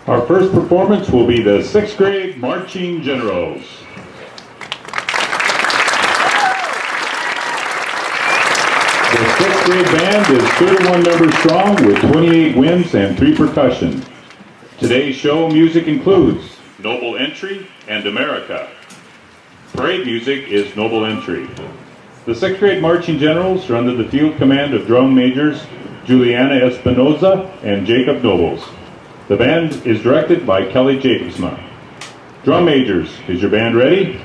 Our first performance will be the 6th grade Marching Generals. The 6th grade band is 31 members strong with 28 winds and 3 percussion. Today's show music includes Noble Entry and America. Parade music is Noble Entry. The 6th grade Marching Generals are under the field command of drum majors Juliana Espinoza and Jacob Nobles. The band is directed by Kelly Jacobsma. Drum majors, is your band ready?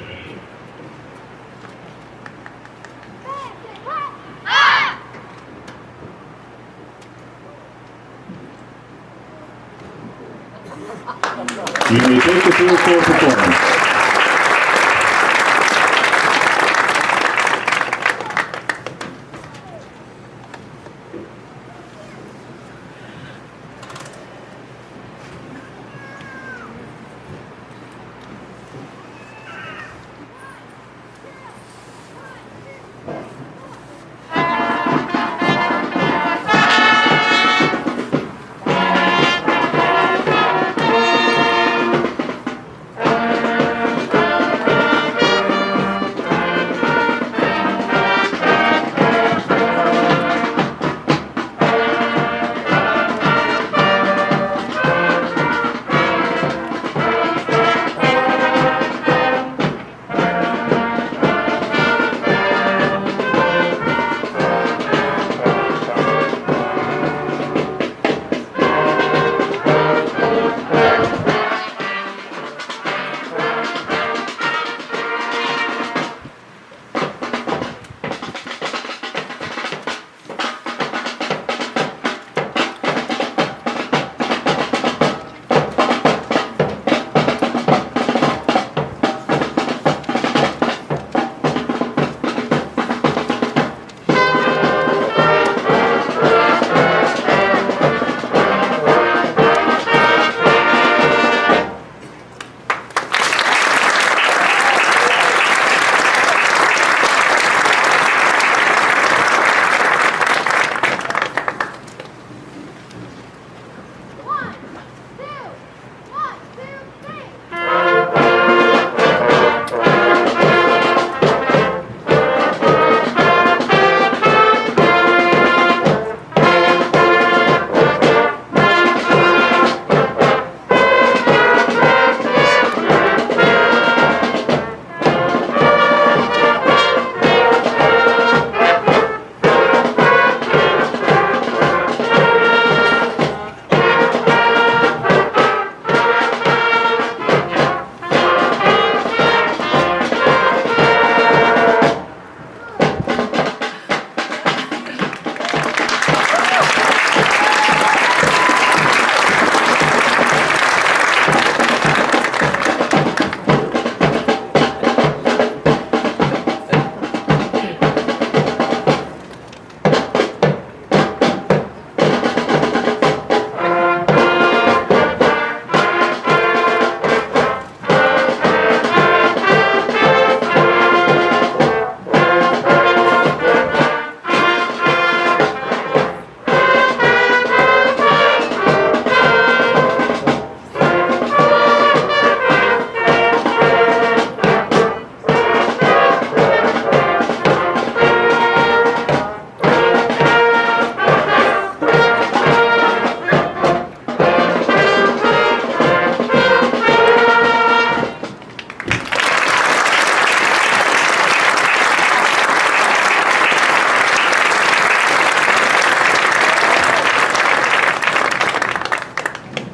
You may take the field for performance.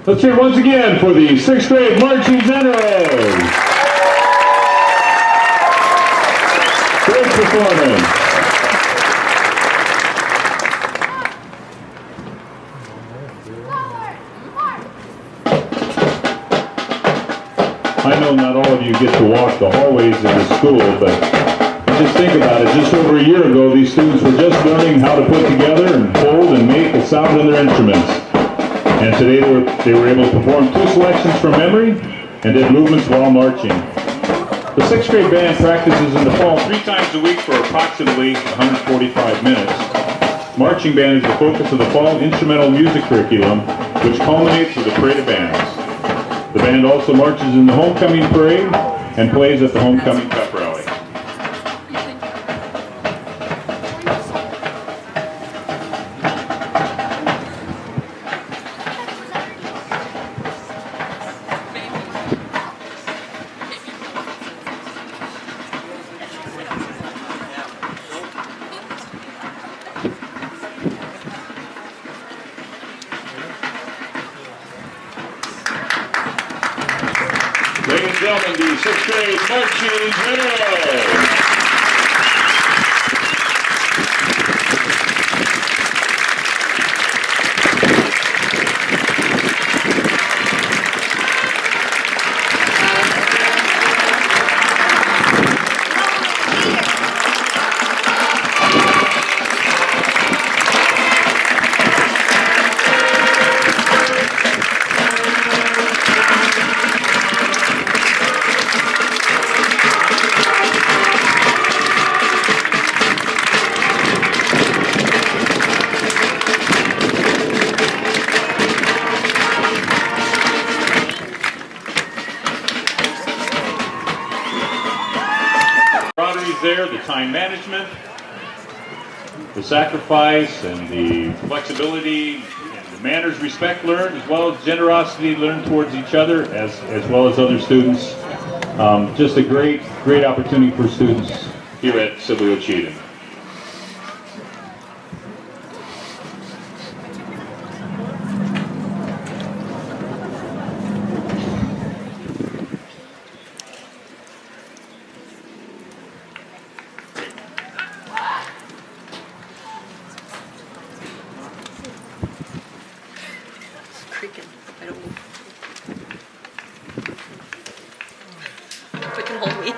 Let's hear it once again for the 6th grade Marching Generals. Great performance. I know not all of you get to walk the hallways of the school, but just think about it. Just over a year ago, these students were just learning how to put together and hold and make a sound in their instruments. And today they were able to perform 2 selections from memory and did movements while marching. The 6th grade band practices in the fall 3 times a week for approximately 145 minutes. Marching band is the focus of the fall instrumental music curriculum, which culminates with a parade of bands. The band also marches in the homecoming parade and plays at the homecoming pep rally. Ladies and gentlemen, the 6th grade marching generals. There, the time management, the sacrifice, and the flexibility, and the manners, respect learned, as well as generosity learned towards each other, as well as other students. Just a great opportunity for students here at Sibley Cheatham. Creaking. I don't move. If it can hold me.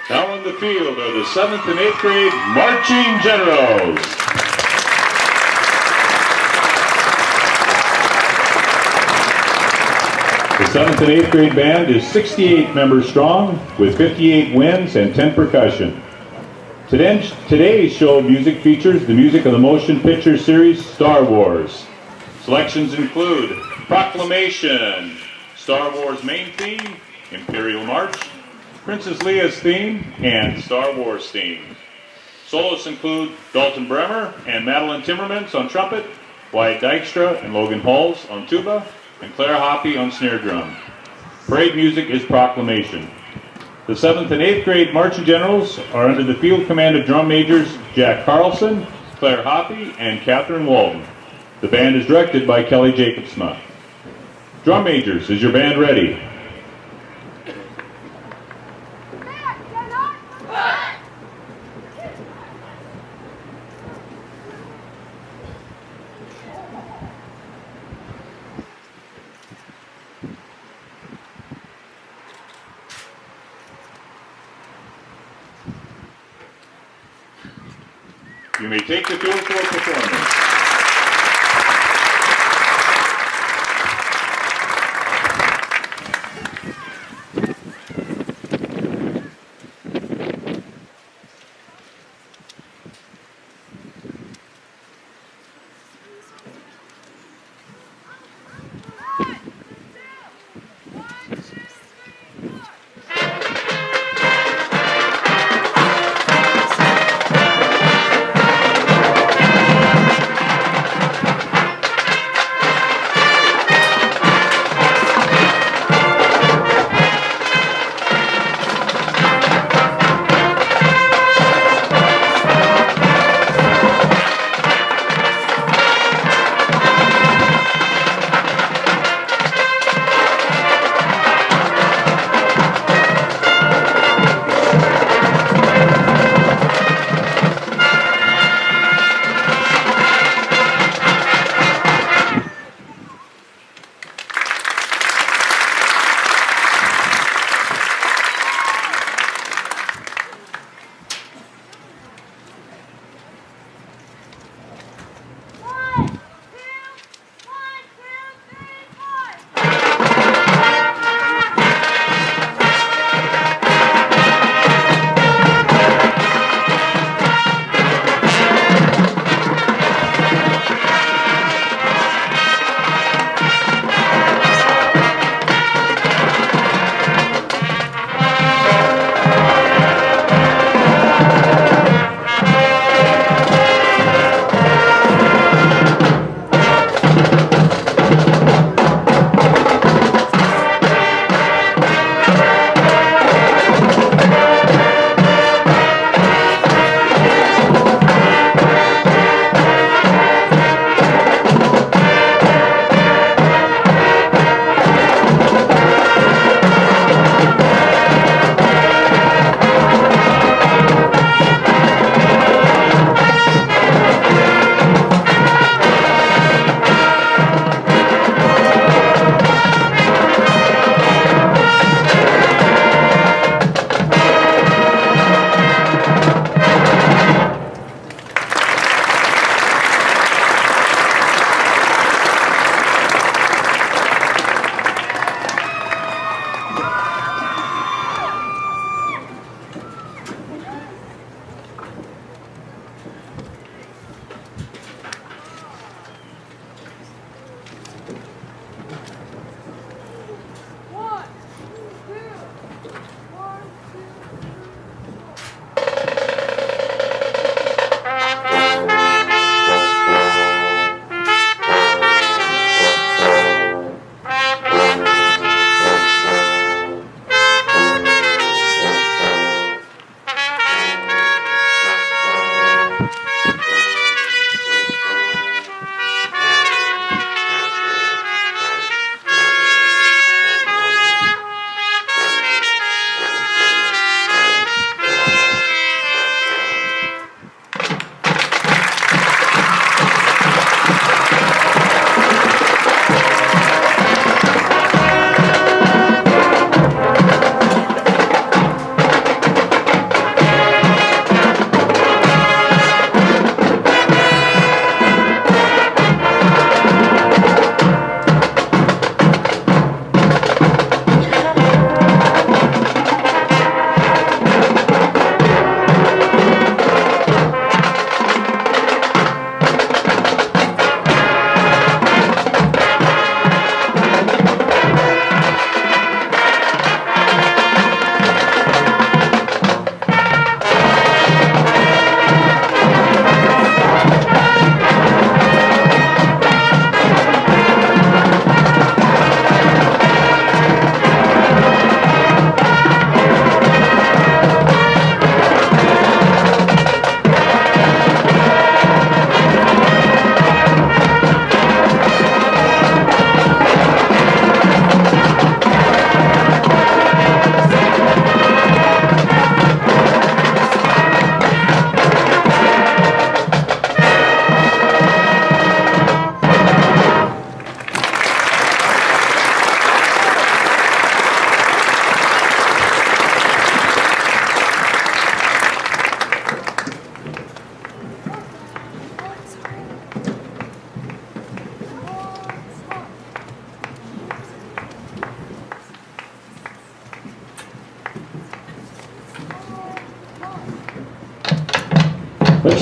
Now on the field are the 7th and 8th grade marching generals. The 7th and 8th grade band is 68 members strong with 58 winds and 10 percussion. Today's show music features the music of the motion picture series Star Wars. Selections include Proclamation, Star Wars main theme, Imperial March, Princess Leia's theme, and Star Wars theme. Soloists include Dalton Bremer and Madeline Timmermans on trumpet, Wyatt Dykstra and Logan Halls on tuba, and Claire Hoppy on snare drum. Parade music is Proclamation. The 7th and 8th grade marching generals are under the field command of drum majors Jack Carlson, Claire Hoppy, and Catherine Walton. The band is directed by Kelly Jacobsma. Drum majors, is your band ready? You may take the field for performance.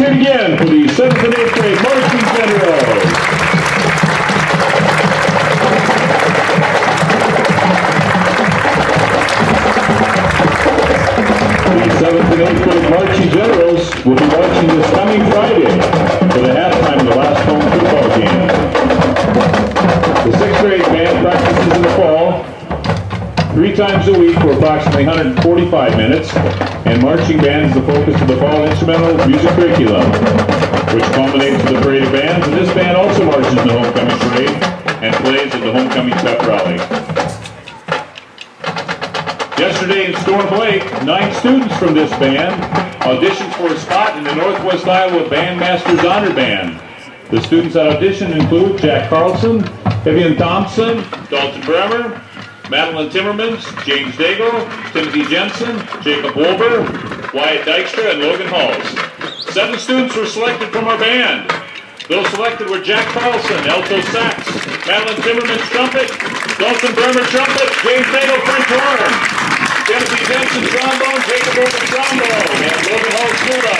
hear it again for the 7th and 8th grade marching generals. The 7th and 8th grade marching generals will be marching this coming Friday for the halftime of the last home football game. The 6th grade band practices in the fall 3 times a week for approximately 145 minutes, and marching band is the focus of the fall instrumental music curriculum, which culminates with the parade of bands, and this band also marches in the homecoming parade and plays at the homecoming pep rally. Yesterday in Storm Lake, 9 students from this band auditioned for a spot in the Northwest Iowa Bandmasters Honor Band. The students that auditioned include Jack Carlson, Vivian Thompson, Dalton Bremer, Madeline Timmermans, James Daigle, Timothy Jensen, Jacob Wolber, Wyatt Dykstra, and Logan Halls. 7 students were selected from our band. Those selected were Jack Carlson, alto sax, Madeline Timmermans, trumpet, Dalton Bremer, trumpet, James Daigle, French horn, Timothy Jensen, trombone, Jacob Wolber, trombone, and Logan Halls, tuba.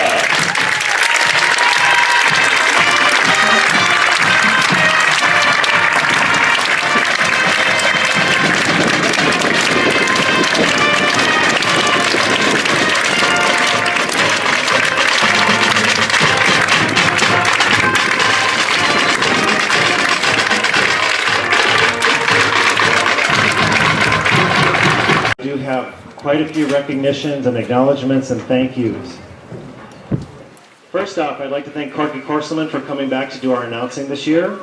Have quite a few recognitions and acknowledgments and thank yous. First off, I'd like to thank Corky Korselman for coming back to do our announcing this year.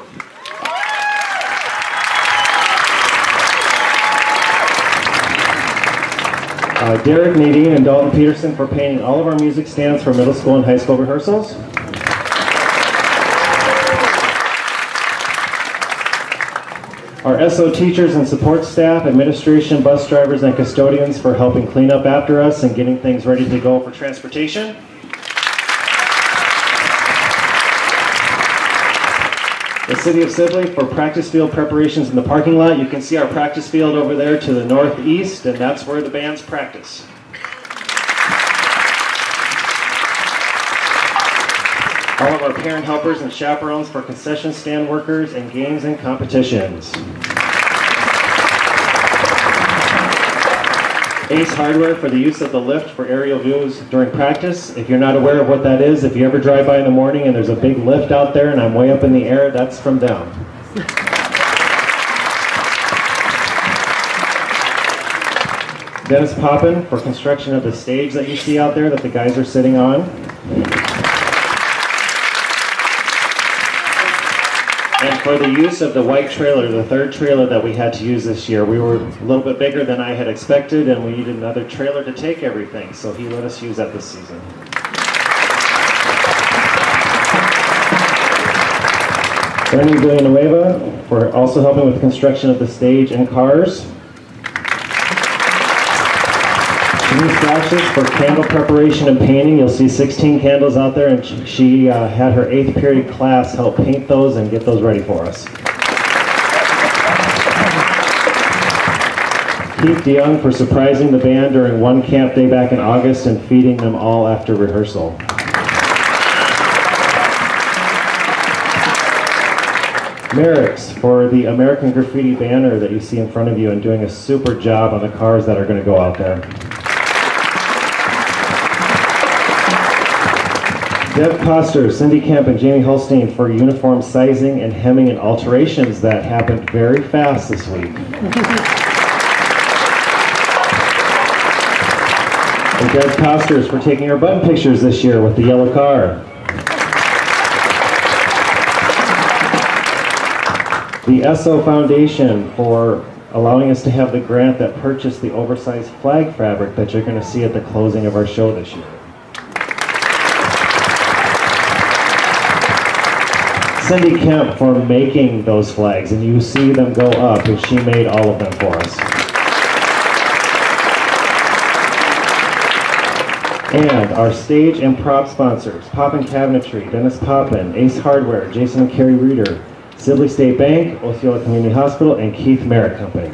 Derek, Nadine, and Dalton Peterson for painting all of our music stands for middle school and high school rehearsals. Our SO teachers and support staff, administration, bus drivers, and custodians for helping clean up after us and getting things ready to go for transportation. The City of Sibley for practice field preparations in the parking lot. You can see our practice field over there to the northeast, and that's where the bands practice. All of our parent helpers and chaperones for concession stand workers and games and competitions. Ace Hardware for the use of the lift for aerial views during practice. If you're not aware of what that is, if you ever drive by in the morning and there's a big lift out there and I'm way up in the air, that's from them. Dennis Poppin for construction of the stage that you see out there that the guys are sitting on. And for the use of the white trailer, the 3rd trailer that we had to use this year, we were a little bit bigger than I had expected, and we needed another trailer to take everything, so he let us use that this season. Ernie Villanueva for also helping with construction of the stage and cars. Denise Dashes for candle preparation and painting. You'll see 16 candles out there, and she had her 8th period class help paint those and get those ready for us. Keith DeYoung for surprising the band during one camp day back in August and feeding them all after rehearsal. Merrick's for the American Graffiti banner that you see in front of you and doing a super job on the cars that are going to go out there. Deb Coster, Cindy Kemp, and Jamie Holstein for uniform sizing and hemming and alterations that happened very fast this week. And Deb Costers for taking our button pictures this year with the yellow car. The SO Foundation for allowing us to have the grant that purchased the oversized flag fabric that you're going to see at the closing of our show this year. Cindy Kemp for making those flags, and you see them go up, and she made all of them for us. And our stage and prop sponsors, Poppin Cabinetry, Dennis Poppin, Ace Hardware, Jason and Carrie Reeder, Sibley State Bank, Osceola Community Hospital, and Keith Merritt Company.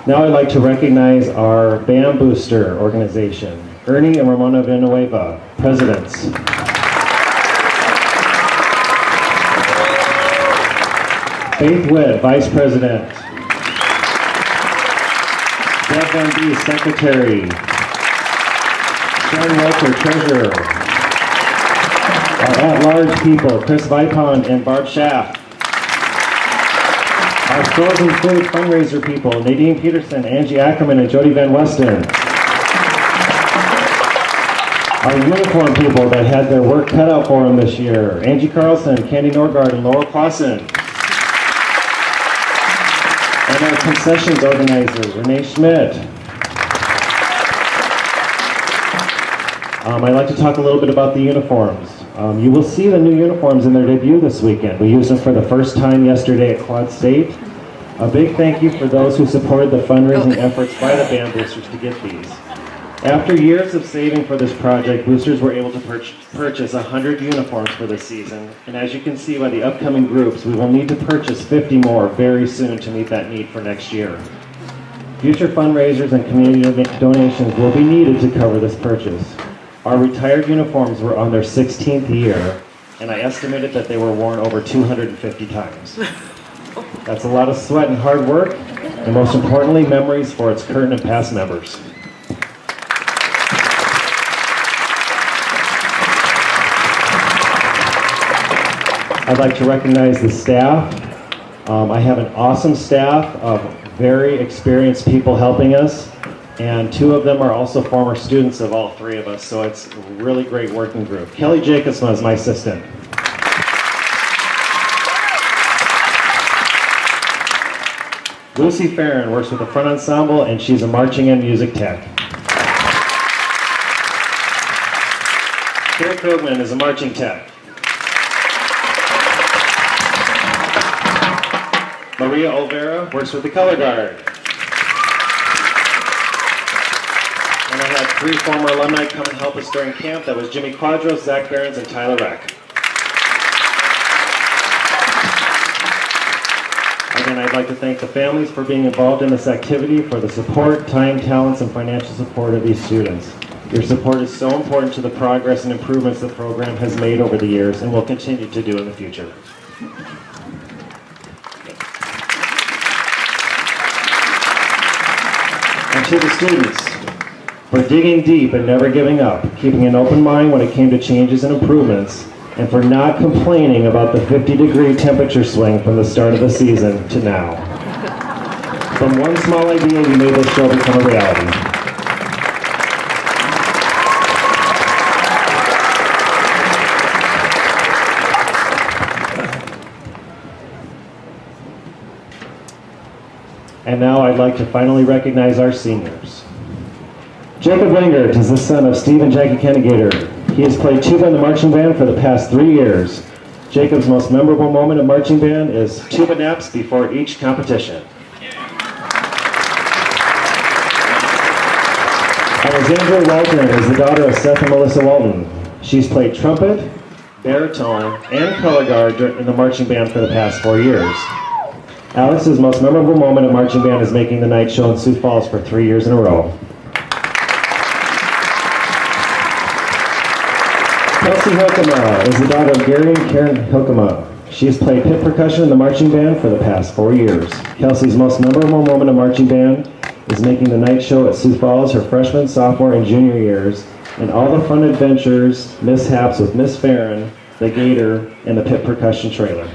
Now I'd like to recognize our Band Booster organization, Ernie and Ramona Villanueva, presidents. Faith Witt, vice president. Deb Van D, secretary. Sharon Walter, treasurer. Our at-large people, Chris Vipond and Barb Schaff. Our Stores and Food fundraiser people, Nadine Peterson, Angie Ackerman, and Jody Van Westen. Our uniform people that had their work cut out for them this year, Angie Carlson, Candy Norgard, and Laura Clausen. And our concessions organizer, Renee Schmidt. I'd like to talk a little bit about the uniforms. You will see the new uniforms in their debut this weekend. We used them for the first time yesterday at Quad State. A big thank you for those who supported the fundraising efforts by the Band Boosters to get these. After years of saving for this project, Boosters were able to purchase 100 uniforms for this season. And as you can see by the upcoming groups, we will need to purchase 50 more very soon to meet that need for next year. Future fundraisers and community donations will be needed to cover this purchase. Our retired uniforms were on their 16th year, and I estimated that they were worn over 250 times. That's a lot of sweat and hard work, and most importantly, memories for its current and past members. I'd like to recognize the staff. I have an awesome staff of very experienced people helping us. And 2 of them are also former students of all 3 of us, so it's a really great working group. Kelly Jacobson is my assistant. Lucy Farron works with the front ensemble, and she's a marching and music tech. Carrie Krogman is a marching tech. Maria Olvera works with the color guard. And I had 3 former alumni come and help us during camp. That was Jimmy Quadros, Zach Behrens, and Tyler Reck. Again, I'd like to thank the families for being involved in this activity, for the support, time, talents, and financial support of these students. Your support is so important to the progress and improvements the program has made over the years and will continue to do in the future. And to the students, for digging deep and never giving up, keeping an open mind when it came to changes and improvements, and for not complaining about the 50-degree temperature swing from the start of the season to now. From one small idea, you made this show become a reality. And now I'd like to finally recognize our seniors. Jacob Wingert is the son of Steve and Jackie Kennegater. He has played tuba in the marching band for the past 3 years. Jacob's most memorable moment of marching band is tuba naps before each competition. Alexandra Walton is the daughter of Seth and Melissa Walton. She's played trumpet, baritone, and color guard in the marching band for the past 4 years. Alex's most memorable moment of marching band is making the night show in Sioux Falls for 3 years in a row. Kelsey Hilkema is the daughter of Gary and Karen Hilkema. She has played pit percussion in the marching band for the past 4 years. Kelsey's most memorable moment of marching band is making the night show at Sioux Falls her freshman, sophomore, and junior years, and all the fun adventures, mishaps with Miss Farron, the Gator, and the pit percussion trailer.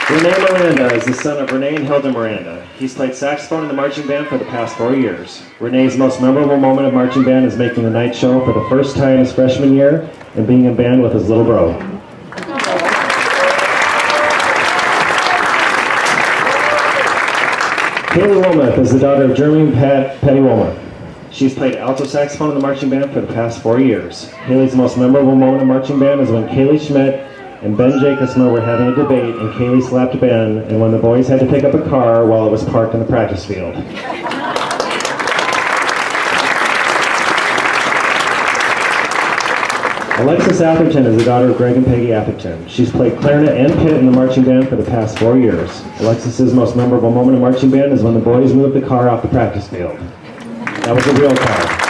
Renee Miranda is the son of Renee and Hilda Miranda. He's played saxophone in the marching band for the past 4 years. Renee's most memorable moment of marching band is making the night show for the first time his freshman year and being in band with his little bro. Haley Womath is the daughter of Jeremy and Patty Womath. She's played alto saxophone in the marching band for the past 4 years. Haley's most memorable moment of marching band is when Kaylee Schmidt and Ben Jacobsma were having a debate, and Kaylee slapped Ben, and when the boys had to pick up a car while it was parked in the practice field. Alexis Atherton is the daughter of Greg and Peggy Atherton. She's played clarinet and pit in the marching band for the past 4 years. Alexis's most memorable moment in marching band is when the boys moved the car off the practice field. That was a real car.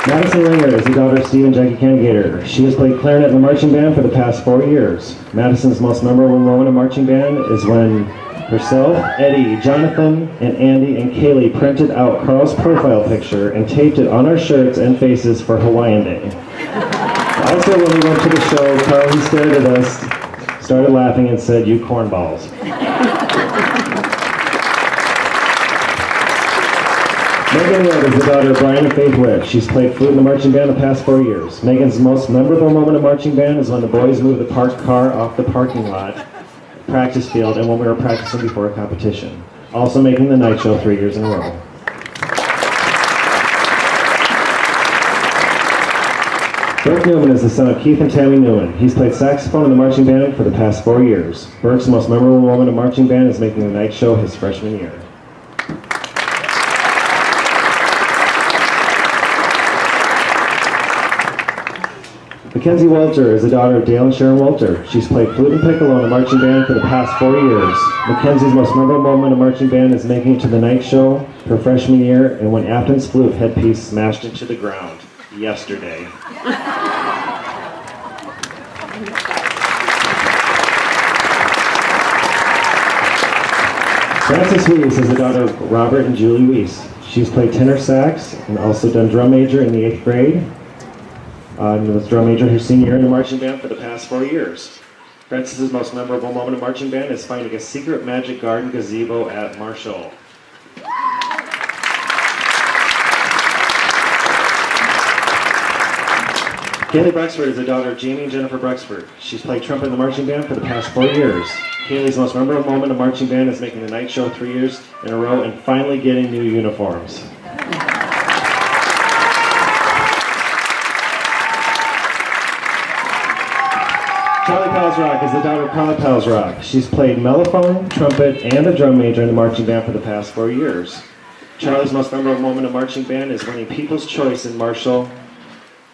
Madison Linger is the daughter of Steve and Jackie Cangater. She has played clarinet in the marching band for the past 4 years. Madison's most memorable moment in marching band is when herself, Eddie, Jonathan, and Andy and Kaylee printed out Carl's profile picture and taped it on our shirts and faces for Hawaiian Day. Also, when we went to the show, Carl stared at us, started laughing, and said, "You cornballs." Megan Wood is the daughter of Brian and Faith Witt. She's played flute in the marching band the past 4 years. Megan's most memorable moment in marching band is when the boys moved the parked car off the parking lot, practice field, and when we were practicing before a competition. Also making the night show 3 years in a row. Burke Newman is the son of Keith and Tammy Newman. He's played saxophone in the marching band for the past 4 years. Burke's most memorable moment in marching band is making the night show his freshman year. Mackenzie Walter is the daughter of Dale and Sharon Walter. She's played flute and piccolo in the marching band for the past 4 years. Mackenzie's most memorable moment in marching band is making it to the night show her freshman year and when Afton's flute headpiece smashed into the ground yesterday. Frances Weiss is the daughter of Robert and Julie Weiss. She's played tenor sax and also done drum major in the 8th grade. And was drum major her senior year in the marching band for the past 4 years. Francis's most memorable moment in marching band is finding a secret magic garden gazebo at Marshall. Kaylee Brexford is the daughter of Jamie and Jennifer Brexford. She's played trumpet in the marching band for the past 4 years. Kaylee's most memorable moment in marching band is making the night show 3 years in a row and finally getting new uniforms. Charlie Palsrock is the daughter of Carla Palsrock. She's played mellophone, trumpet, and a drum major in the marching band for the past 4 years. Charlie's most memorable moment in marching band is winning People's Choice in Marshall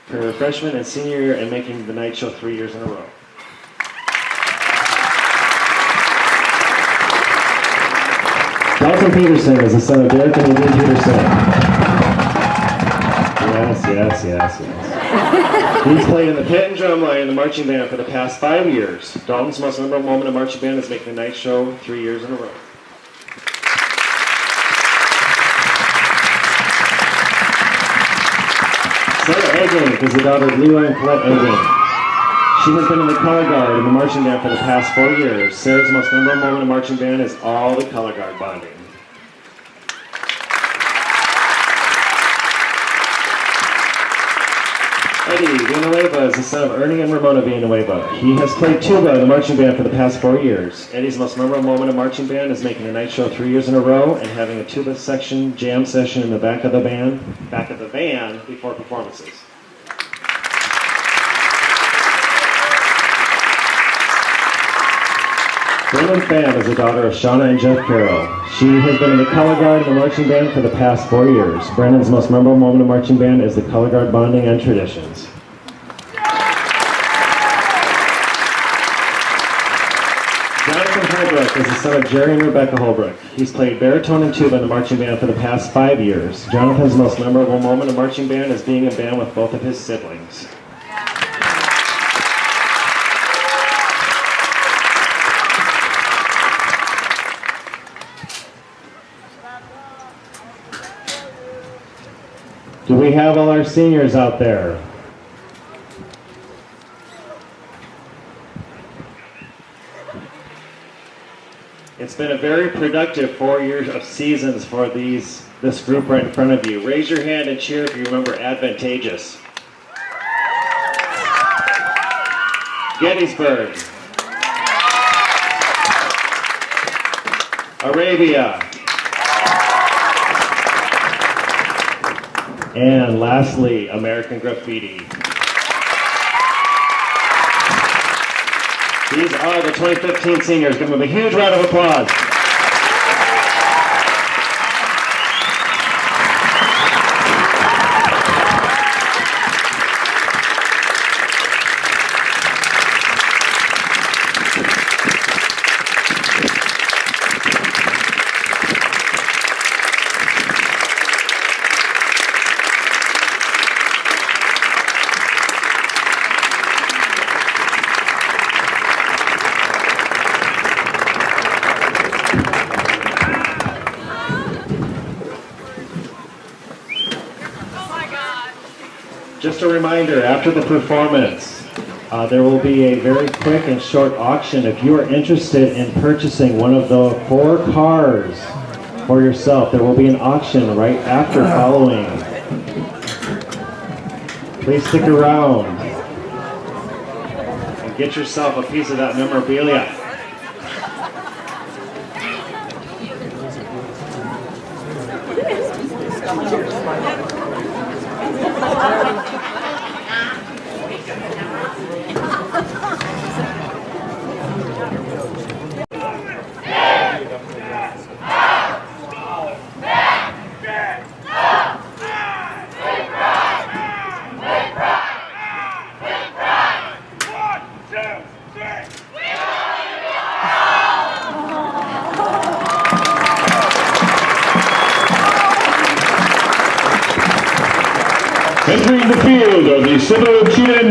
her freshman and senior year and making the night show 3 years in a row. Dalton Peterson is the son of Derek and Nadine Peterson. Yes. He's played in the pit and drum line in the marching band for the past 5 years. Dalton's most memorable moment in marching band is making the night show 3 years in a row. Sarah Egging is the daughter of Leroy and Colette Egging. She has been in the color guard in the marching band for the past 4 years. Sarah's most memorable moment in marching band is all the color guard bonding. Eddie Villanueva is the son of Ernie and Ramona Villanueva. He has played tuba in the marching band for the past 4 years. Eddie's most memorable moment in marching band is making the night show 3 years in a row and having a tuba section jam session in the back of the van before performances. Brennan Pham is the daughter of Shauna and Jeff Carroll. She has been in the color guard in the marching band for the past 4 years. Brennan's most memorable moment in marching band is the color guard bonding and traditions. Jonathan Holbrook is the son of Jerry and Rebecca Holbrook. He's played baritone and tuba in the marching band for the past 5 years. Jonathan's most memorable moment in marching band is being in band with both of his siblings. Do we have all our seniors out there? It's been a very productive 4 years of seasons for this group right in front of you. Raise your hand and cheer if you remember Advantageous. Gettysburg. Arabia. And lastly, American Graffiti. These are the 2015 seniors. Give them a huge round of applause. Just a reminder, after the performance, there will be a very quick and short auction. If you are interested in purchasing one of the 4 cars for yourself, there will be an auction right after following. Please stick around and get yourself a piece of that memorabilia. Entering the field of the Civil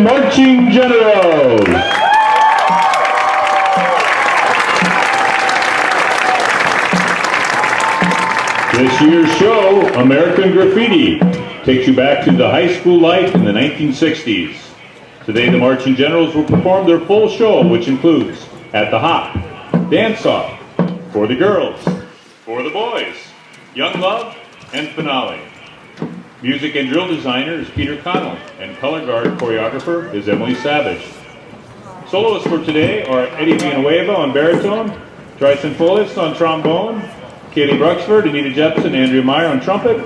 Marching Generals. This year's show, American Graffiti, takes you back to the high school life in the 1960s. Today, the Marching Generals will perform their full show, which includes At the Hop, Dance Off, For the Girls, For the Boys, Young Love, and Finale. Music and drill designer is Peter Connell, and color guard choreographer is Emily Savage. Soloists for today are Eddie Villanueva on baritone, Tryson Fullis on trombone, Kaylee Bruxford, Anita Jepson, Andrea Meyer on trumpet,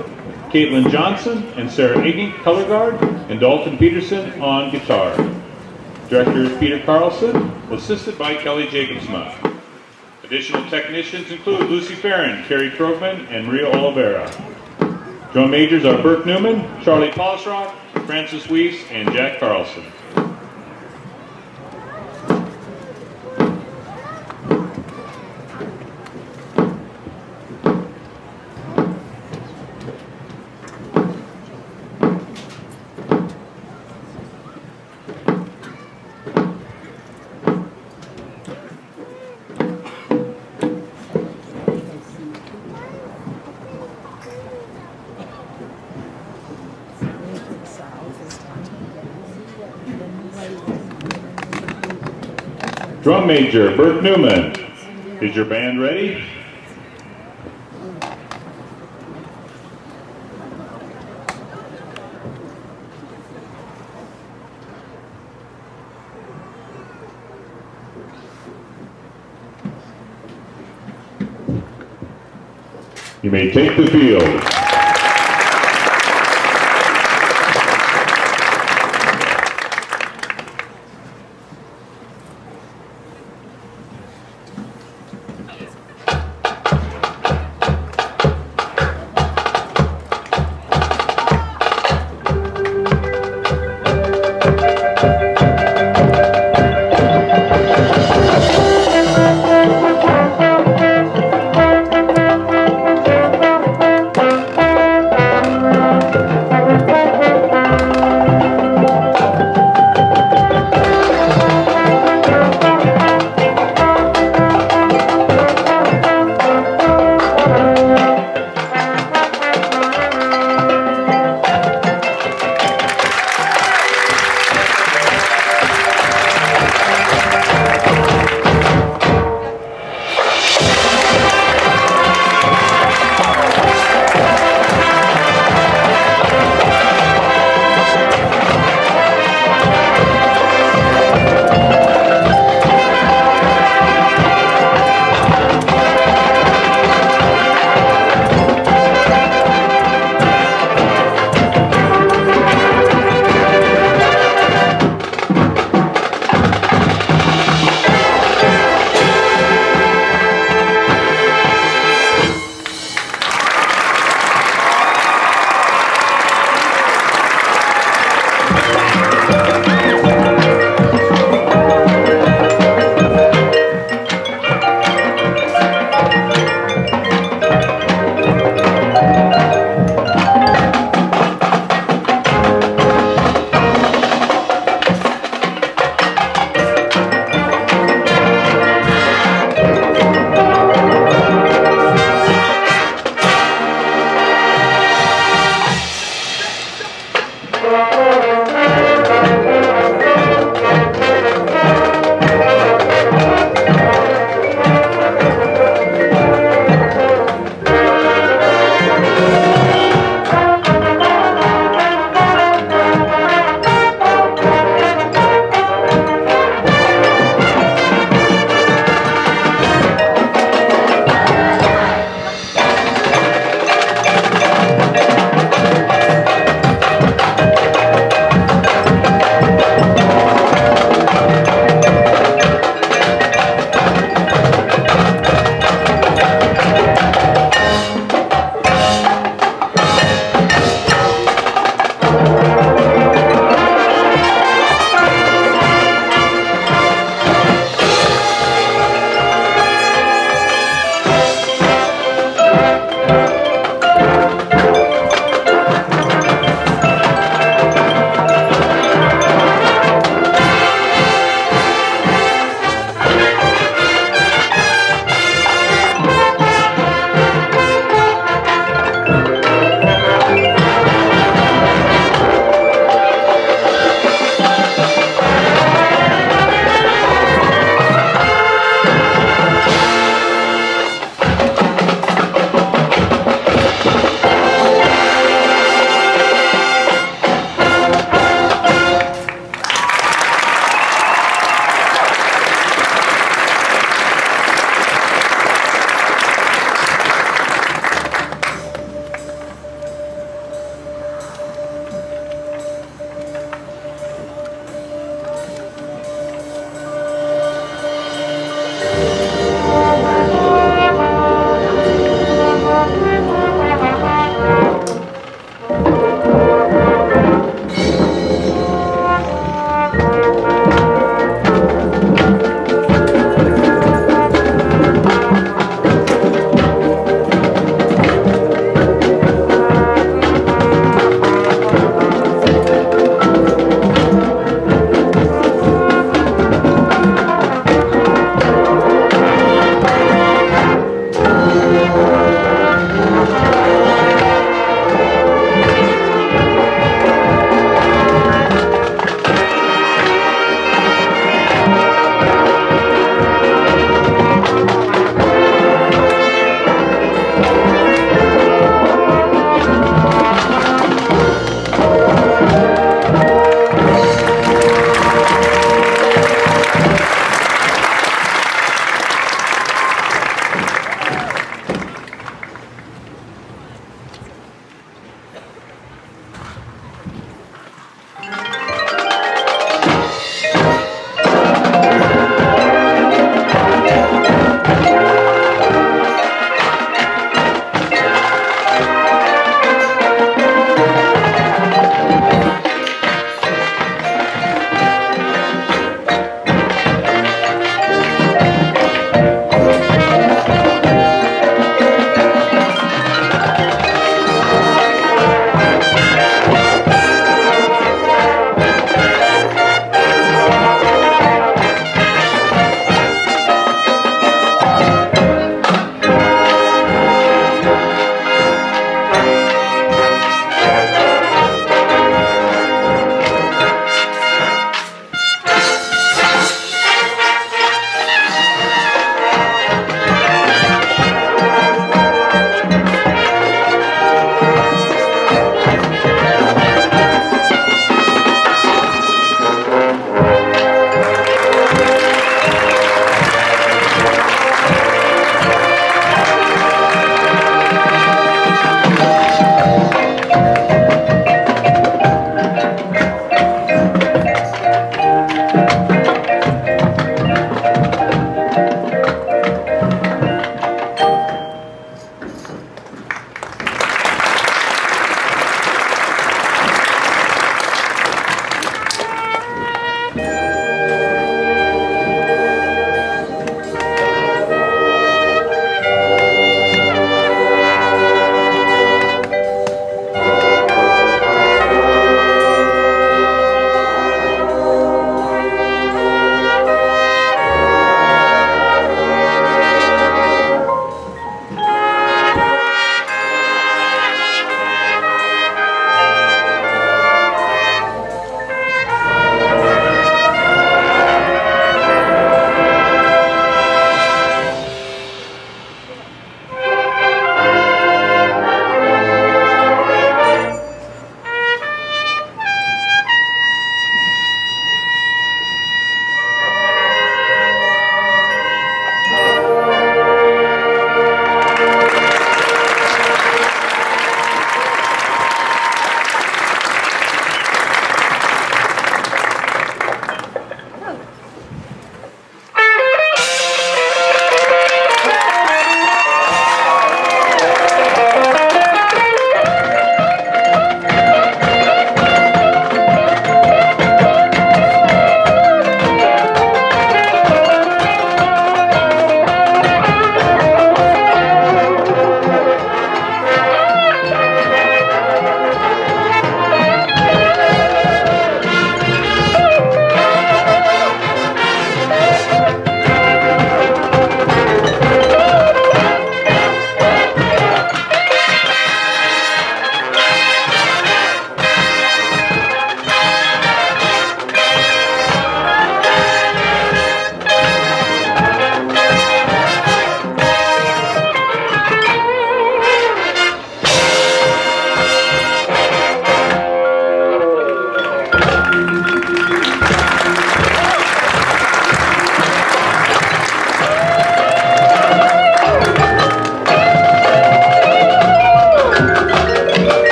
Caitlin Johnson and Sarah Iggy, color guard, and Dalton Peterson on guitar. Director is Peter Carlson, assisted by Kelly Jacobsma. Additional technicians include Lucy Farron, Carrie Krogman, and Maria Oliveira. Drum majors are Burke Newman, Charlie Polishrock, Francis Weiss, and Jack Carlson. Drum major, Burke Newman. Is your band ready? You may take the field.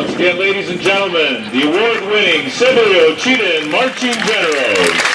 Once again, ladies and gentlemen, the award-winning Severio Cheetah Marching Generals.